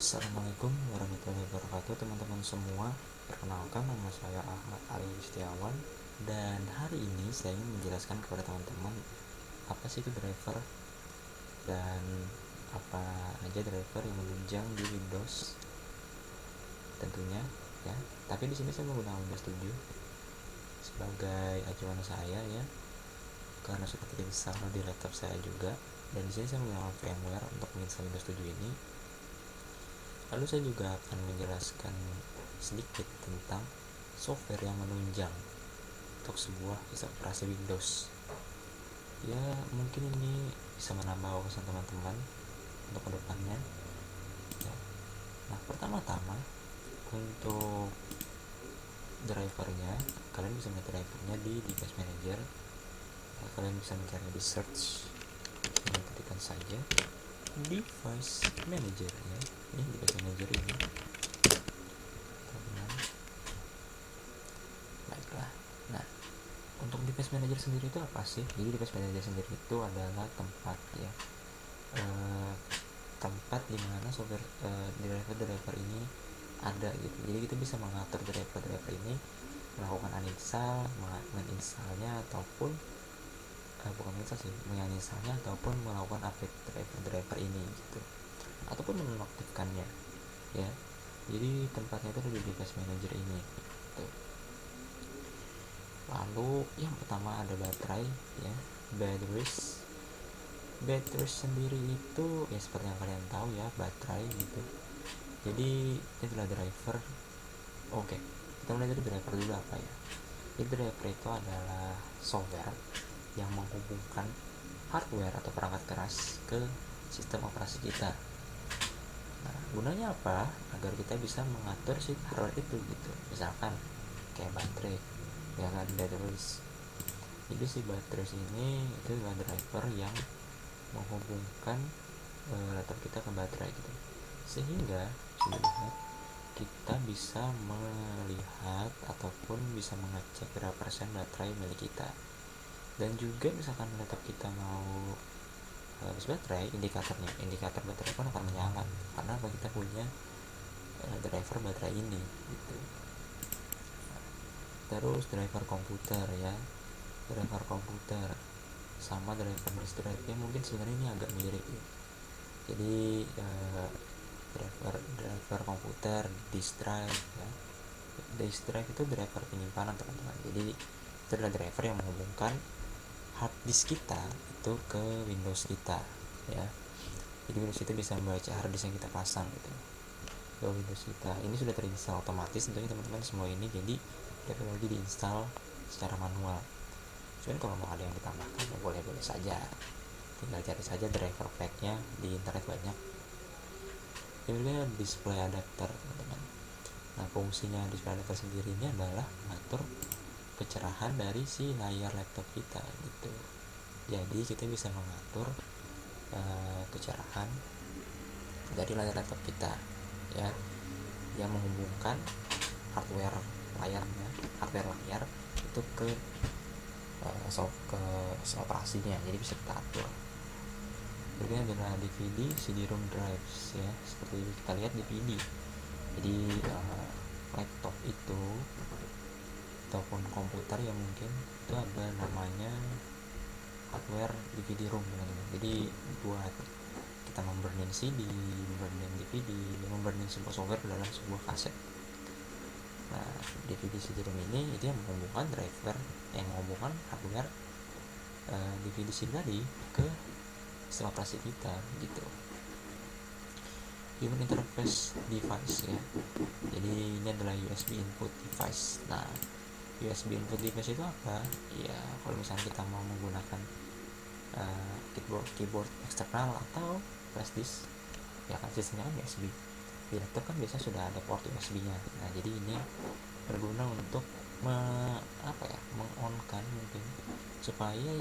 Assalamualaikum warahmatullahi wabarakatuh teman-teman semua. Perkenalkan, nama saya Ahmad Ali Setiawan. Dan hari ini saya ingin menjelaskan kepada teman-teman apa sih itu driver dan apa aja driver yang menunjang di Windows tentunya ya. Tapi di sini saya menggunakan Windows 7 sebagai acuan saya ya, karena sudah terinstall di laptop saya juga. Dan di sini saya menggunakan VMware untuk menginstal Windows 7 ini. Lalu saya juga akan menjelaskan sedikit tentang software yang menunjang untuk sebuah sistem operasi Windows. Ya, mungkin ini bisa menambah wawasan teman-teman untuk kedepannya. Ya. Nah, pertama-tama untuk drivernya, kalian bisa melihat drivernya di device manager. Ya, kalian bisa mencari di search, ini ketikkan saja device manager ya. Ini device manager ini. Baiklah. Nah, untuk device manager sendiri itu apa sih? Jadi device manager sendiri itu adalah tempat ya, tempat dimana software driver ini ada gitu. Jadi kita bisa mengatur driver ini, melakukan uninstall, menginstalnya ataupun bukan menginstal sih, menginstalnya ataupun melakukan update driver ini gitu, ataupun menonaktifkannya ya. Jadi tempatnya itu ada di device manager ini gitu. Lalu yang pertama ada baterai ya, batteries sendiri itu ya seperti yang kalian tahu ya, baterai gitu. Jadi ini adalah driver. Oke, kita mulai dari driver dulu apa ya. Jadi driver itu adalah software yang menghubungkan hardware atau perangkat keras ke sistem operasi kita. Nah, gunanya apa? Agar kita bisa mengatur si hardware itu gitu. Misalkan kayak baterai ya kan, batteries. Jadi si baterai ini itu adalah driver yang menghubungkan laptop kita ke baterai gitu, sehingga kita bisa melihat ataupun bisa mengecek berapa persen baterai milik kita. Dan juga misalkan laptop kita mau habis baterai, indikator baterai pun akan menyala karena kita punya driver baterai ini gitu. Terus driver komputer ya, driver komputer sama driver disk drive ya, mungkin sebenarnya ini agak mirip ya. Jadi driver komputer, disk drive ya. Disk drive itu driver penyimpanan teman-teman. Jadi itu adalah driver yang menghubungkan hard disk kita itu ke Windows kita ya. Jadi Windows itu bisa membaca hard disk yang kita pasang gitu ke Windows kita. Ini sudah terinstall otomatis tentunya teman-teman semua ini, jadi tidak perlu lagi diinstal secara manual. Cuman kalau mau ada yang ditambahkan ya boleh-boleh saja, tinggal cari saja driver packnya di internet banyak. Ini display adapter teman-teman. Nah, fungsinya display adapter sendiri ini adalah mengatur kecerahan dari si layar laptop kita gitu. Jadi kita bisa mengatur kecerahan dari layar laptop kita ya, yang menghubungkan hardware layar itu ke operasinya. Jadi bisa kita atur. Berikutnya adalah DVD, CD-ROM drives ya, seperti kita lihat DVD. Jadi laptop itu ataupun komputer yang mungkin itu ada namanya hardware DVD-ROM teman-teman. Jadi buat kita memburnin CD, memburnin DVD, memburnin sebuah software dalam sebuah kaset. Nah, DVD CD-ROM ini itu yang menghubungkan driver, yang menghubungkan hardware DVD CD tadi ke sistem operasi kita gitu. Human interface device ya. Jadi ini adalah USB input device. Nah, USB input device itu apa? Ya, kalau misalnya kita mau menggunakan keyboard eksternal atau flash disk, ya kan sistemnya kan USB. Di laptop kan biasa sudah ada port USB-nya. Nah, jadi ini berguna untuk meng-on-kan mungkin supaya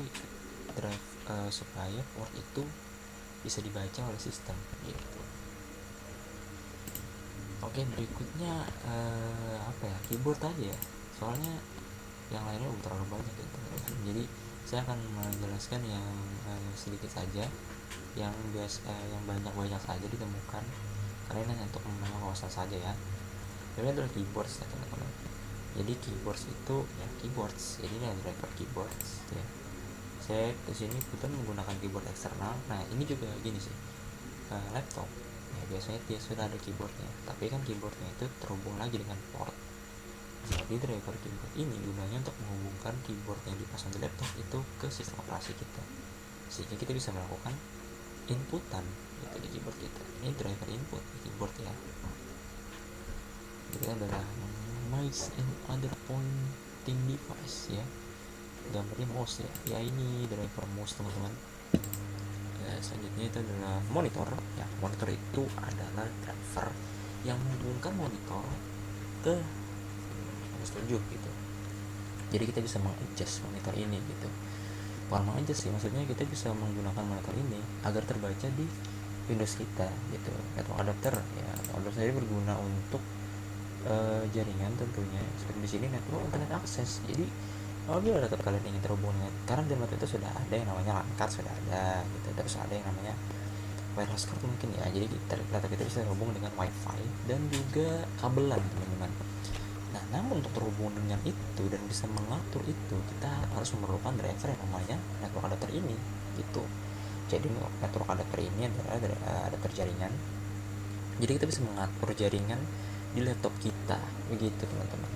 supaya port itu bisa dibaca oleh sistem gitu. Oke, berikutnya keyboard aja ya, soalnya yang lainnya udah terlalu banyak gitu. Jadi saya akan menjelaskan yang sedikit saja, yang banyak saja ditemukan karena ini hanya untuk menambah wawasan saja ya. Ini adalah keyboards ya teman-teman. Jadi keyboards itu ya keyboards, jadi ini ada driver keyboards ya. Saya kesini kebetulan menggunakan keyboard eksternal. Nah ini juga gini sih, laptop ya biasanya dia sudah ada keyboardnya, tapi kan keyboardnya itu terhubung lagi dengan port. Jadi driver keyboard ini gunanya untuk menghubungkan keyboard yang dipasang di laptop itu ke sistem operasi kita, sehingga kita bisa melakukan inputan itu di keyboard kita. Ini driver input di keyboard ya. Jadi adalah mouse and other pointing device ya, gambarnya mouse ya ini driver mouse teman-teman. Selanjutnya itu adalah monitor ya. Monitor itu adalah driver yang menghubungkan monitor ke minus 7 gitu. Jadi kita bisa mengadjust monitor ini gitu. Bukan mengadjust sih, maksudnya kita bisa menggunakan monitor ini agar terbaca di Windows kita gitu. Network adapter ya, adapter sendiri berguna untuk jaringan tentunya. Seperti di sini network internet akses. Jadi apabila laptop kalian ingin terhubung dengan, karena di laptop itu sudah ada yang namanya LAN card, sudah ada gitu, terus ada yang namanya wireless card mungkin ya. Jadi laptop kita bisa terhubung dengan wifi dan juga kabelan teman-teman. Nah namun untuk terhubung dengan itu dan bisa mengatur itu, kita harus memerlukan driver yang namanya network adapter ini gitu. Jadi network adapter ini adalah adapter jaringan, jadi kita bisa mengatur jaringan di laptop kita begitu teman-teman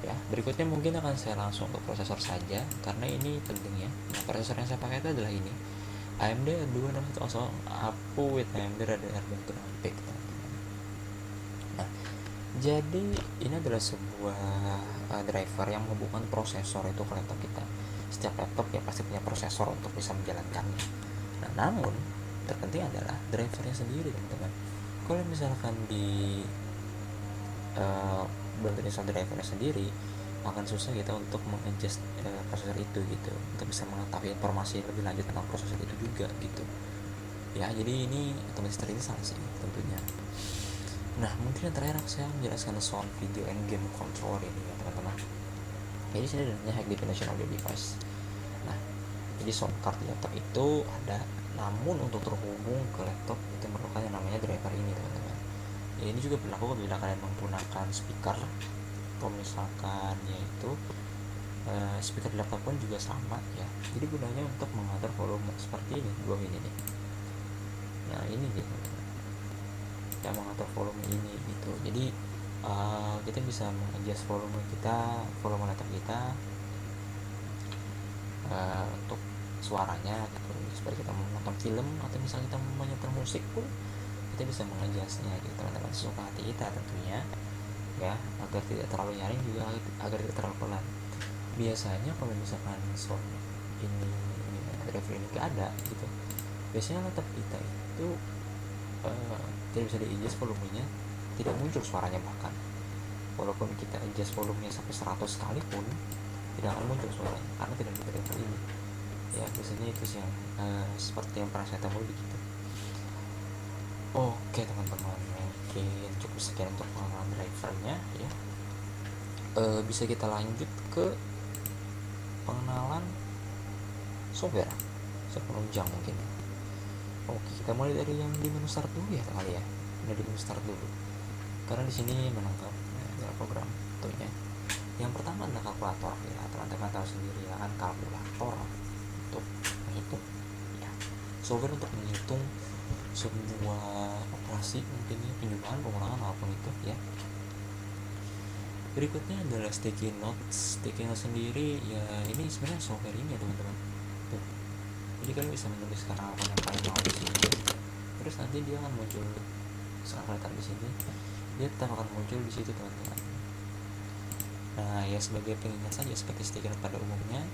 ya. Berikutnya mungkin akan saya langsung ke prosesor saja karena ini penting ya. Nah prosesor yang saya pakai itu adalah ini AMD 2610 APU with AMD Radeon Graphics teman-teman. Nah jadi ini adalah sebuah driver yang menghubungkan prosesor itu ke laptop kita. Setiap laptop ya pasti punya prosesor untuk bisa menjalankannya. Nah namun terpenting adalah drivernya sendiri teman-teman. Kalau misalkan di belum install drivernya sendiri, akan susah kita untuk mengadjust prosesor itu gitu, untuk bisa mengetahui informasi lebih lanjut tentang prosesor itu juga gitu ya. Jadi ini otomatis terinstall sih tentunya. Nah mungkin yang terakhir saya menjelaskan sound video and game controller ini ya teman-teman. Jadi sini namanya high definition audio device. Nah jadi sound card di laptop itu ada, namun untuk terhubung ke laptop itu memerlukan yang namanya driver ini teman-teman. Ya, ini juga berlaku apabila kalian menggunakan speaker atau misalkan yaitu speaker di laptop pun juga sama ya. Jadi gunanya untuk mengatur volume seperti ini, bawah ini nih. Nah ini gitu ya, mengatur volume ini gitu. Jadi kita bisa mengadjust volume kita, volume laptop kita untuk suaranya gitu. Seperti kita menonton film atau misalnya kita menyetel musik pun kita bisa mengadjustnya gitu teman-teman, sesuka hati kita tentunya ya, agar tidak terlalu nyaring juga agar tidak terlalu pelan. Biasanya kalau misalkan sound ini driver ini gak ada gitu, biasanya laptop kita itu tidak bisa di-adjust volumenya, tidak muncul suaranya, bahkan walaupun kita adjust volumenya sampai 100 kali pun tidak akan muncul suaranya karena tidak ada driver ini ya. Biasanya itu sih yang seperti yang pernah saya temui begitu. Oke teman-teman, mungkin cukup sekian untuk pengenalan drivernya ya. Bisa kita lanjut ke pengenalan software penunjang mungkin. Oke, kita mulai dari yang di menu start dulu ya kali ya. Ini di menu start dulu karena di sini menangkap program tentunya. Yang pertama adalah kalkulator ya, teman-teman tahu sendiri ya kan, kalkulator untuk menghitung ya, software untuk menghitung sebuah operasi mungkin ya, penjumlahan, pengurangan, apapun itu ya. Berikutnya adalah sticky notes. Sticky notes sendiri ya, ini sebenarnya software ini ya teman-teman. Jadi kalian bisa menuliskan apa yang kalian mau di sini, terus nanti dia akan muncul. Sekarang kalian taruh di sini, dia tetap akan muncul di situ teman-teman. Nah ya, sebagai pengingat saja seperti sticky note pada umumnya,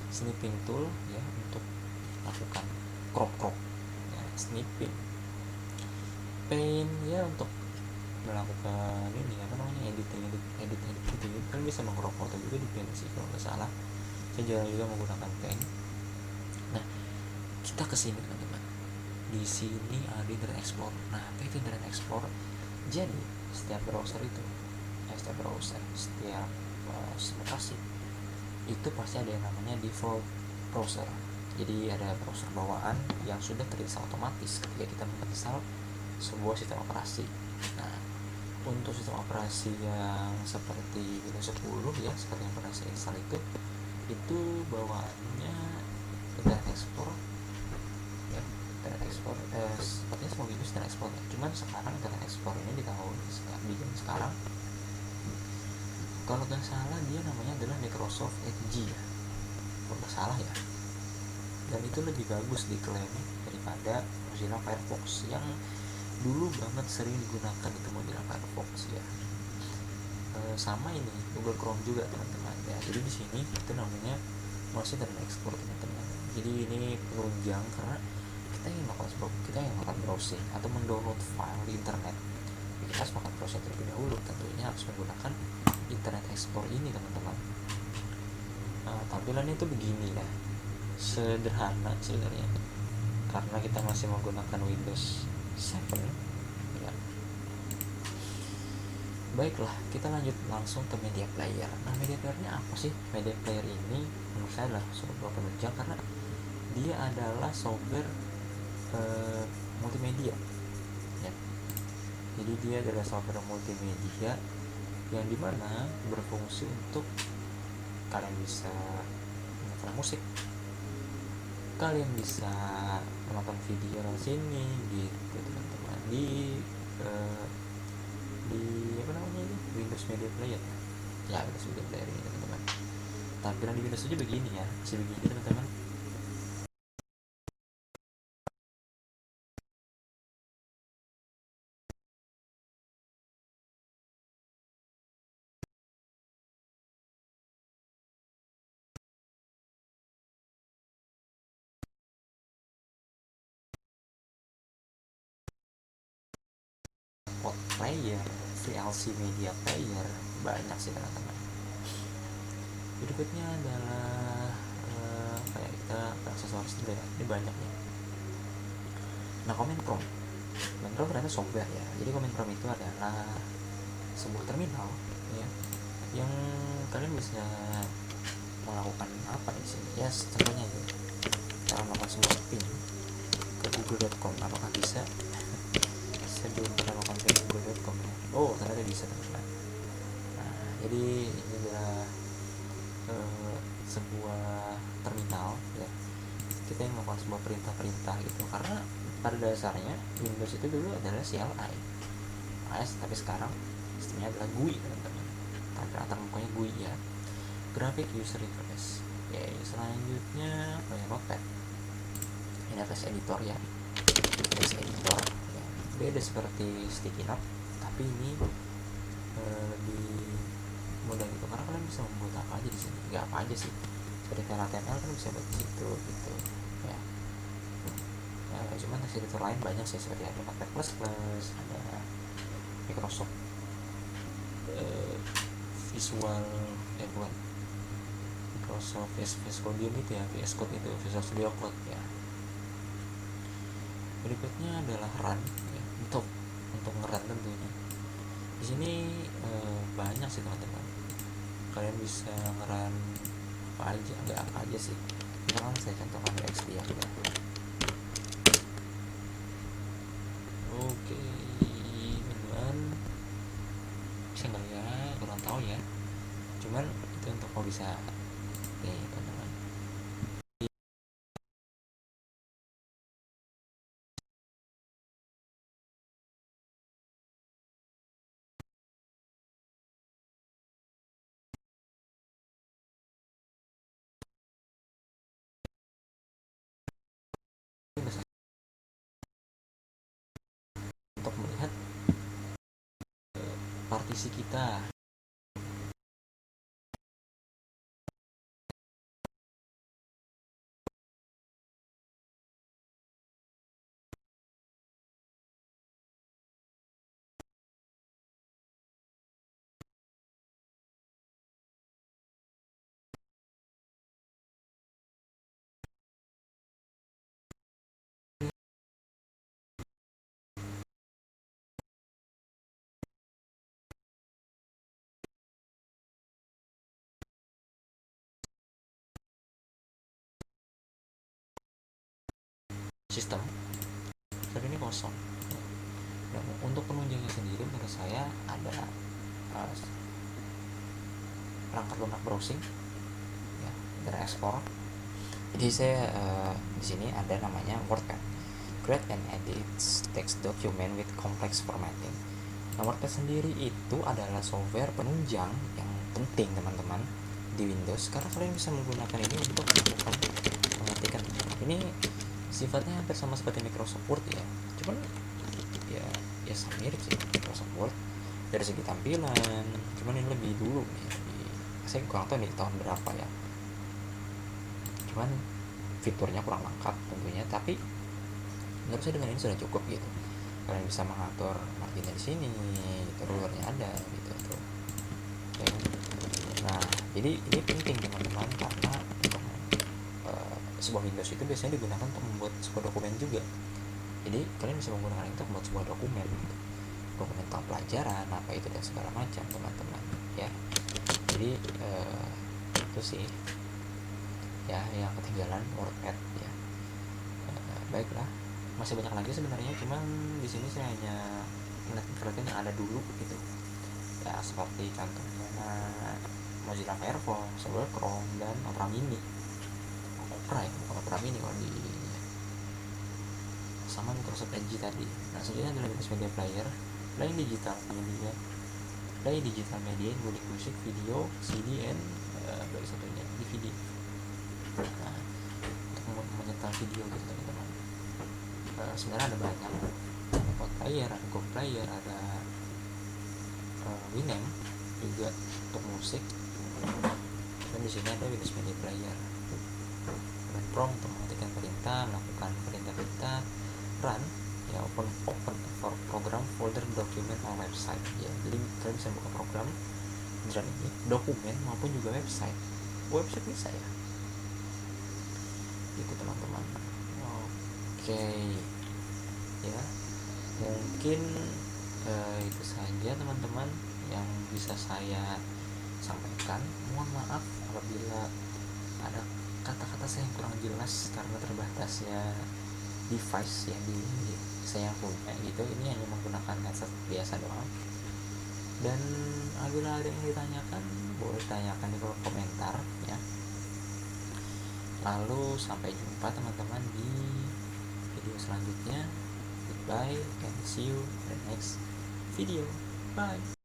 snipping tool ya untuk lakukan crop ya, snipping. Paint ya untuk melakukan ini apa namanya, edit gitu. Kalian bisa mengcrop foto juga di Paint sih kalau nggak salah. Saya jarang juga menggunakan Paint. Nah kita kesini teman-teman, di sini ada Internet Explorer. Nah apa itu Internet Explorer? Jadi setiap browser setiap aplikasi itu pasti ada yang namanya default browser. Jadi ada browser bawaan yang sudah terinstall otomatis ketika kita menginstal sebuah sistem operasi. Nah, untuk sistem operasi yang seperti Windows 10 ya, seperti yang pernah saya install itu bawaannya Internet Explorer ya. Internet Explorer sepertinya semua Windows Internet Explorer ya. Cuman sekarang Internet Explorer ini di tahun sekarang kalau nggak salah dia namanya adalah Microsoft Edge ya, kalau nggak salah ya. Dan itu lebih bagus diklaim daripada Mozilla Firefox yang dulu banget sering digunakan itu Mozilla Firefox ya. Sama ini Google Chrome juga teman-teman ya. Jadi di sini itu namanya masih Internet Explorer teman-teman. Jadi ini penunjang karena kita yang melakukan browsing atau mendownload file di internet, kita harus melakukan browsing terlebih dahulu, tentunya harus menggunakan Internet Explorer ini teman-teman. Tampilannya itu begini ya, sederhana sebenarnya karena kita masih menggunakan Windows 7 ya. Baiklah, kita lanjut langsung ke media player. Nah, media playernya apa sih? Media player ini menurut saya adalah sebuah penunjang karena dia adalah software multimedia ya. Jadi dia adalah software multimedia yang dimana berfungsi untuk kalian bisa menonton musik, kalian bisa menonton video di sini gitu teman-teman, di apa namanya ini, Windows Media Player ya, Windows Media Player ini teman-teman. Tampilan di Windows 7 begini ya, masih begini teman-teman. Pod player, VLC Media Player, banyak sih teman-teman. Berikutnya adalah kayak kita aksesoris dulu ya, ini banyak nih. Nah, Command Prompt ternyata software ya. Jadi Command Prompt itu adalah sebuah terminal ya, yang kalian bisa melakukan apa di sini ya. Contohnya ini, cara melakukan sebuah ping ke google.com, apakah bisa? Saya belum pernah melakukan ping ke google.com ya. Oh, ternyata bisa teman-teman. Nah, jadi ini adalah sebuah terminal ya, kita yang melakukan sebuah perintah-perintah gitu. Karena pada dasarnya Windows itu dulu adalah CLI tapi sekarang sistemnya adalah GUI teman-teman. Latar mukanya GUI ya, Graphic User Interface ya. Selanjutnya Notepad, interface editor ya, text editor ya. Beda seperti sticky note, tapi ini lebih mudah gitu karena kalian bisa membuat apa aja di sini. Nggak apa aja sih, seperti file HTML kan bisa buat di situ gitu ya. Cuman text editor lain banyak sih, seperti ada Notepad++, ada Microsoft Visual bukan Microsoft VS Code itu ya, VS Code itu Visual Studio Code ya. Berikutnya adalah run ya, untuk ngerun tentunya. Di sini banyak sih teman-teman, kalian bisa ngerun apa aja, nggak apa aja sih. Misalkan saya contohkan XP ya. Oke teman-teman, bisa nggak ya, kurang tahu ya. Cuman itu untuk mau bisa nih teman-teman. Untuk melihat partisi kita. Sistem saat ini kosong. Nah, untuk penunjangnya sendiri menurut saya ada perangkat lunak browsing ya, dan explore. Jadi saya di sini ada namanya WordPad. Create and edit text document with complex formatting. Nah, WordPad sendiri itu adalah software penunjang yang penting teman-teman di Windows, karena kalian bisa menggunakan ini untuk melakukan pengetikan. Ini sifatnya hampir sama seperti Microsoft Word ya, cuman ya sama mirip sih Microsoft Word dari segi tampilan, cuman ini lebih dulu nih, saya kurang tahu nih tahun berapa ya, cuman fiturnya kurang lengkap tentunya, tapi menurut saya dengan ini sudah cukup gitu. Kalian bisa mengatur marginnya di sini gitu, rulernya ada gitu tuh ya. Nah, jadi ini penting teman-teman, karena sebuah Windows itu biasanya digunakan untuk membuat sebuah dokumen juga. Jadi kalian bisa menggunakan itu untuk membuat sebuah dokumen gitu. Dokumen tentang pelajaran apa itu dan segala macam teman-teman ya. Jadi itu sih ya yang ketinggalan WordPad ya. Baiklah, masih banyak lagi sebenarnya, cuman di sini saya hanya menekankan yang ada dulu gitu ya, seperti contohnya Mozilla Firefox, Google Chrome, dan Opera Mini. Opera Mini kalau di sama Microsoft Edge tadi. Nah, selanjutnya adalah Windows Media Player, lain digital media including musik, video, CD, and bagi satunya DVD. Nah, untuk menyetel video gitu teman-teman, sebenarnya ada banyak, ada Pod Player, ada Go Player, ada Winamp juga untuk musik, dan di sini ada Windows Media Player. Command prompt untuk mengetikkan perintah, melakukan perintah-perintah, run ya, open for program, folder, document, or website ya. Jadi kalian bisa buka program dan ini dokumen maupun juga website bisa ya gitu teman-teman. Oke ya, mungkin itu saja teman-teman yang bisa saya sampaikan. Mohon maaf apabila ada kata-kata saya yang kurang jelas karena terbatasnya device yang saya punya gitu. Ini hanya menggunakan headset biasa doang. Dan apabila ada yang ditanyakan, boleh tanyakan di kolom komentar ya. Lalu sampai jumpa teman-teman di video selanjutnya. Goodbye and see you in the next video. Bye.